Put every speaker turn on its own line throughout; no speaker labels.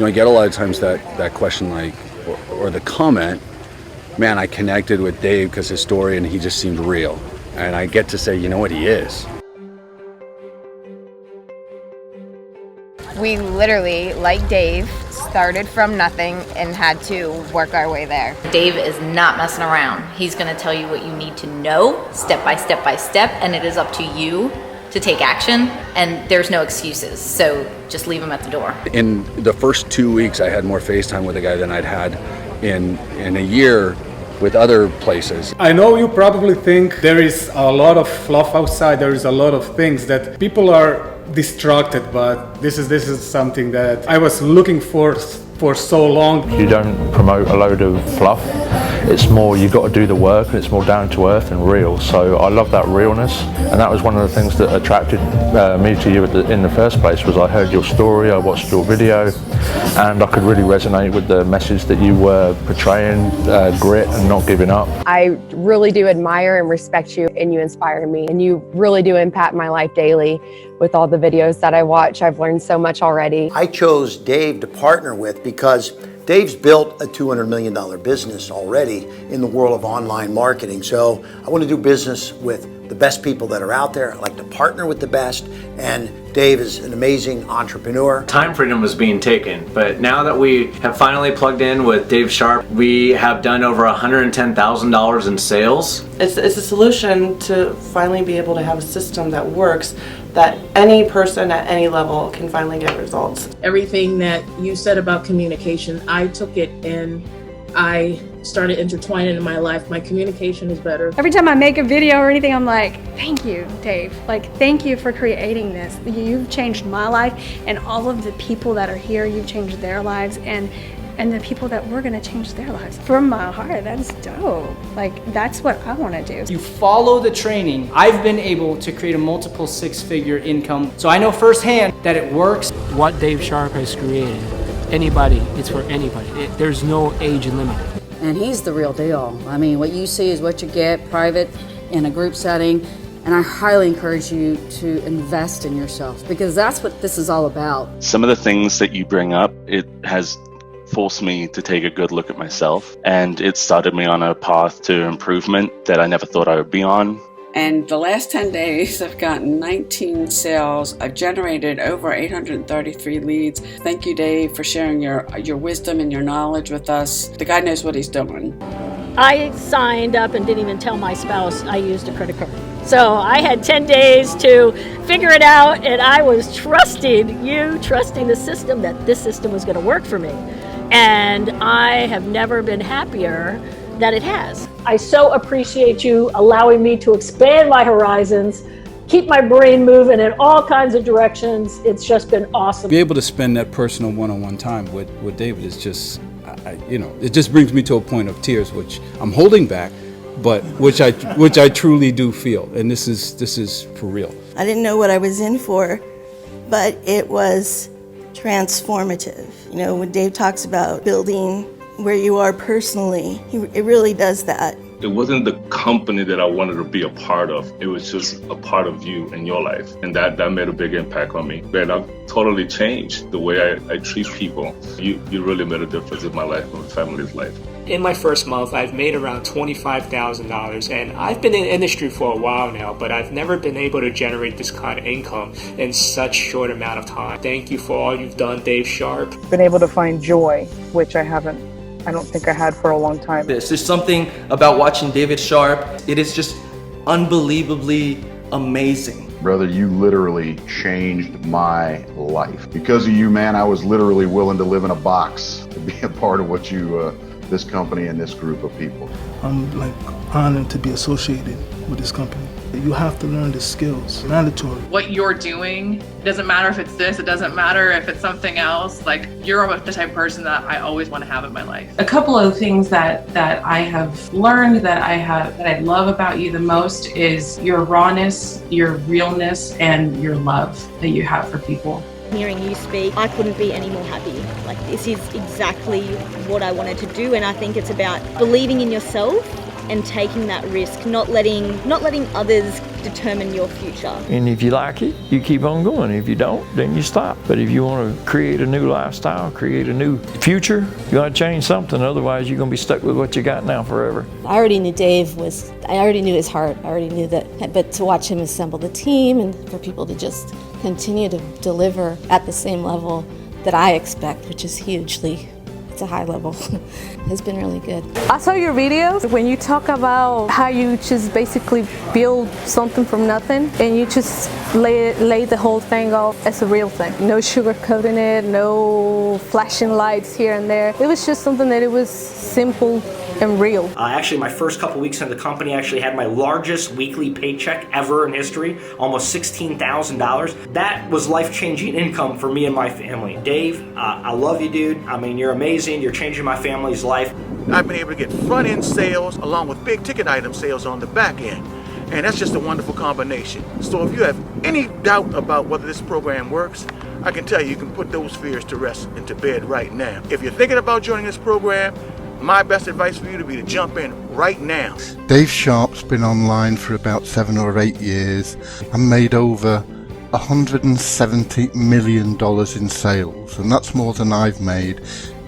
I get a lot of times that question, like, or the comment, man, I connected with Dave because his story and he just seemed real. And I get to say, you know what, he is.
We literally, like Dave, started from nothing and had to work our way there.
Dave is not messing around. He's going to tell you what you need to know, step by step by step, and it is up to you to take action, and there's no excuses. So just leave him at the door.
In the first 2 weeks, I had more FaceTime with the guy than I'd had in a year with other places.
I know you probably think there is a lot of fluff outside, there is a lot of things that people are distracted, but this is something that I was looking for so long.
You don't promote a load of fluff. It's more, you've got to do the work, and it's more down to earth and real. So I love that realness, and that was one of the things that attracted me to you in the first place. Was I heard your story, I watched your video, and I could really resonate with the message that you were portraying, grit and not giving up.
I really do admire and respect you, and you inspire me, and you really do impact my life daily. With all the videos that I watch, I've learned so much already.
I chose Dave to partner with because Dave's built a $200 million business already in the world of online marketing. So I want to do business with the best people that are out there. I like to partner with the best, and Dave is an amazing entrepreneur.
Time freedom was being taken, but now that we have finally plugged in with Dave Sharp, we have done over $110,000 in sales.
It's a solution to finally be able to have a system that works, that any person at any level can finally get results.
Everything that you said about communication, I took it and I started intertwining in my life. My communication is better.
Every time I make a video or anything, I'm like, thank you, Dave. Like, thank you for creating this. You've changed my life, and all of the people that are here, you've changed their lives, and the people that we're gonna change their lives. From my heart, that's dope. Like, that's what I wanna do.
You follow the training. I've been able to create a multiple six-figure income. So I know firsthand that it works.
What Dave Sharp has created, anybody, it's for anybody. There's no age limit.
And he's the real deal. I mean, what you see is what you get private in a group setting. And I highly encourage you to invest in yourself, because that's what this is all about.
Some of the things that you bring up, it has forced me to take a good look at myself, and it started me on a path to improvement that I never thought I would be on.
And the last 10 days, I've gotten 19 sales. I've generated over 833 leads. Thank you, Dave, for sharing your wisdom and your knowledge with us. The guy knows what he's doing.
I signed up and didn't even tell my spouse I used a credit card. So I had 10 days to figure it out, and I was trusting the system, that this system was going to work for me. And I have never been happier that it has. I so appreciate you allowing me to expand my horizons, keep my brain moving in all kinds of directions. It's just been awesome.
Be able to spend that personal one-on-one time with David is just, it just brings me to a point of tears, which I'm holding back, but which I truly do feel, and this is for real.
I didn't know what I was in for, but it was transformative. When Dave talks about building where you are personally, it really does that.
It wasn't the company that I wanted to be a part of. It was just a part of you and your life. And that made a big impact on me. And I've totally changed the way I treat people. You really made a difference in my life and my family's life.
In my first month, I've made around $25,000, and I've been in the industry for a while now, but I've never been able to generate this kind of income in such short amount of time. Thank you for all you've done, Dave Sharp.
Been able to find joy, which I don't think I had for a long time.
There's something about watching David Sharp. It is just unbelievably amazing.
Brother, you literally changed my life. Because of you, man, I was literally willing to live in a box to be a part of what you, this company and this group of people.
I'm honored to be associated with this company. You have to learn the skills, mandatory.
What you're doing, it doesn't matter if it's this, it doesn't matter if it's something else. Like, you're the type of person that I always want to have in my life.
A couple of things that I have learned that I love about you the most is your rawness, your realness, and your love that you have for people.
Hearing you speak, I couldn't be any more happy. Like, this is exactly what I wanted to do, and I think it's about believing in yourself
and taking that risk, not letting others determine your future.
And if you like it, you keep on going. If you don't, then you stop. But if you want to create a new lifestyle, create a new future, you got to change something. Otherwise, you're going to be stuck with what you got now forever.
I already knew I already knew his heart. I already knew that. But to watch him assemble the team and for people to just continue to deliver at the same level that I expect, which is it's a high level, has been really good.
I saw your videos when you talk about how you just basically build something from nothing and you just lay the whole thing off as a real thing. No sugarcoating it, no flashing lights here and there. It was just something that it was simple and real.
Actually, my first couple weeks in the company, I actually had my largest weekly paycheck ever in history, almost $16,000. That was life-changing income for me and my family. Dave, I love you, dude. I mean, you're amazing. You're changing my family's life.
I've been able to get front-end sales along with big-ticket item sales on the back end. And that's just a wonderful combination. So if you have any doubt about whether this program works, I can tell you can put those fears to rest and to bed right now. If you're thinking about joining this program, my best advice for you to be to jump in right now.
Dave Sharp's been online for about 7 or 8 years and made over $170 million in sales, and that's more than I've made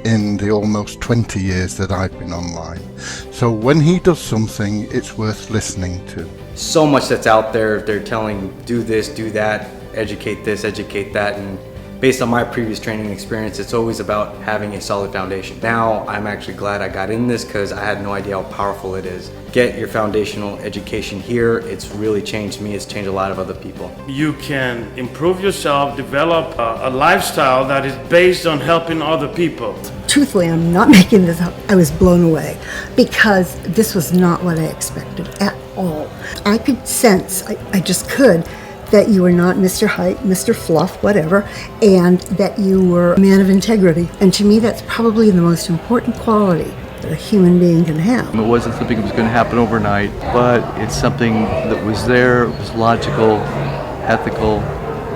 in the almost 20 years that I've been online. So when he does something, it's worth listening to.
So much that's out there. They're telling, do this, do that, educate this, educate that, and based on my previous training experience, it's always about having a solid foundation. Now, I'm actually glad I got in this because I had no idea how powerful it is. Get your foundational education here. It's really changed me. It's changed a lot of other people.
You can improve yourself, develop a lifestyle that is based on helping other people.
Truthfully, I'm not making this up. I was blown away because this was not what I expected at all. I could sense, I just could, that you were not Mr. Hype, Mr. Fluff, whatever, and that you were a man of integrity. And to me, that's probably the most important quality that a human being can have.
It wasn't something that was going to happen overnight, but it's something that was there, it was logical, ethical,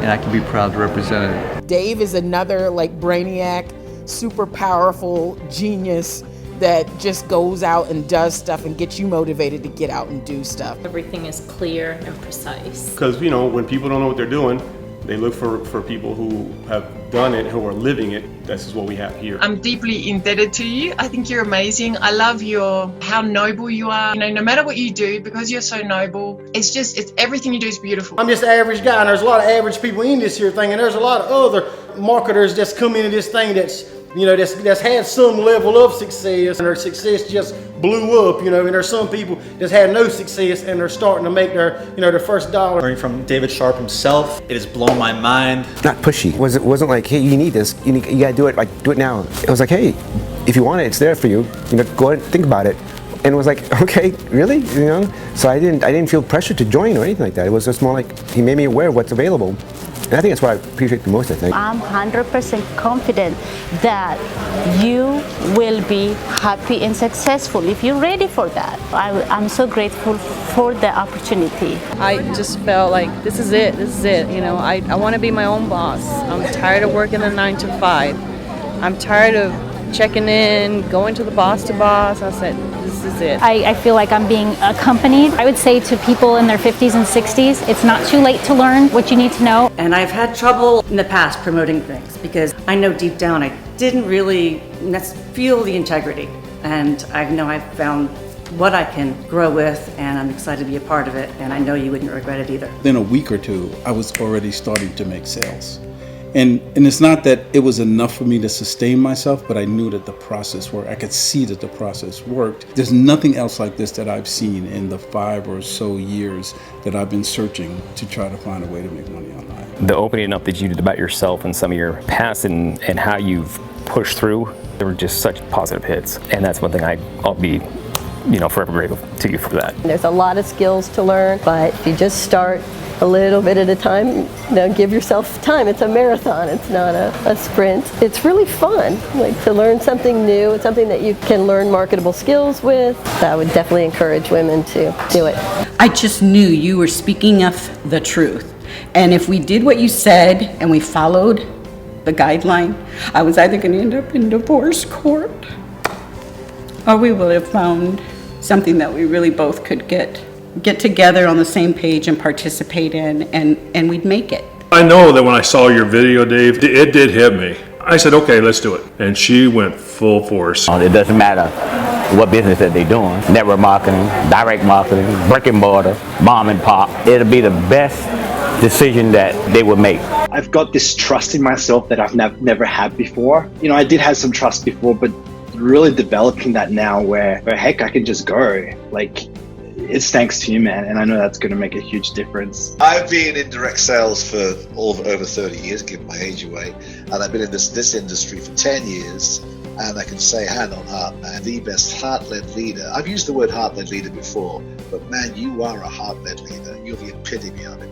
and I can be proud to represent it.
Dave is another brainiac, super powerful genius that just goes out and does stuff and gets you motivated to get out and do stuff.
Everything is clear and precise.
Because, when people don't know what they're doing, they look for people who have done it, who are living it. This is what we have here.
I'm deeply indebted to you. I think you're amazing. I love how noble you are. No matter what you do, because you're so noble, it's everything you do is beautiful.
I'm just an average guy, and there's a lot of average people in this here thing, and there's a lot of other marketers that's come into this thing that's had some level of success, and their success just blew up, and there's some people that's had no success and they're starting to make their first dollar.
Learning from David Sharp himself, it has blown my mind.
Not pushy. It wasn't like, hey, you need this, you gotta do it, do it now. It was like, hey, if you want it, it's there for you, go ahead and think about it. And it was like, okay, really? So I didn't feel pressure to join or anything like that. It was just more like, he made me aware of what's available. And I think that's what I appreciate the most, I think.
I'm 100% confident that you will be happy and successful if you're ready for that. I'm so grateful for the opportunity.
I just felt like this is it. I want to be my own boss. I'm tired of working the 9 to 5. I'm tired of checking in, going to the boss to boss. I said, this is it.
I feel like I'm being accompanied. I would say to people in their 50s and 60s, it's not too late to learn what you need to know.
And I've had trouble in the past promoting things because I know deep down I didn't really feel the integrity. And I know I've found what I can grow with, and I'm excited to be a part of it, and I know you wouldn't regret it either.
Within a week or two, I was already starting to make sales. And it's not that it was enough for me to sustain myself, but I knew that the process worked. I could see that the process worked. There's nothing else like this that I've seen in the 5 or so years that I've been searching to try to find a way to make money online.
The opening up that you did about yourself and some of your past and how you've pushed through, they were just such positive hits. And that's one thing I'll be forever grateful to you for that.
There's a lot of skills to learn, but if you just start a little bit at a time, give yourself time. It's a marathon, it's not a sprint. It's really fun, to learn something new. It's something that you can learn marketable skills with. I would definitely encourage women to do it.
I just knew you were speaking of the truth. And if we did what you said and we followed the guideline, I was either going to end up in divorce court or we would have found something that we really both could get together on the same page and participate in, and we'd make it.
I know that when I saw your video, Dave, it did hit me. I said, okay, let's do it. And she went full force.
It doesn't matter what business that they're doing, network marketing, direct marketing, brick and mortar, mom and pop. It'll be the best decision that they would make.
I've got this trust in myself that I've never had before. You know, I did have some trust before, but really developing that now where heck, I can just go. Like, it's thanks to you, man, and I know that's going to make a huge difference.
I've been in direct sales for over 30 years, giving my age away, and I've been in this industry for 10 years, and I can say hand on heart, man, the best heart-led leader. I've used the word heart-led leader before, but man, you are a heart-led leader. You're the epitome of it.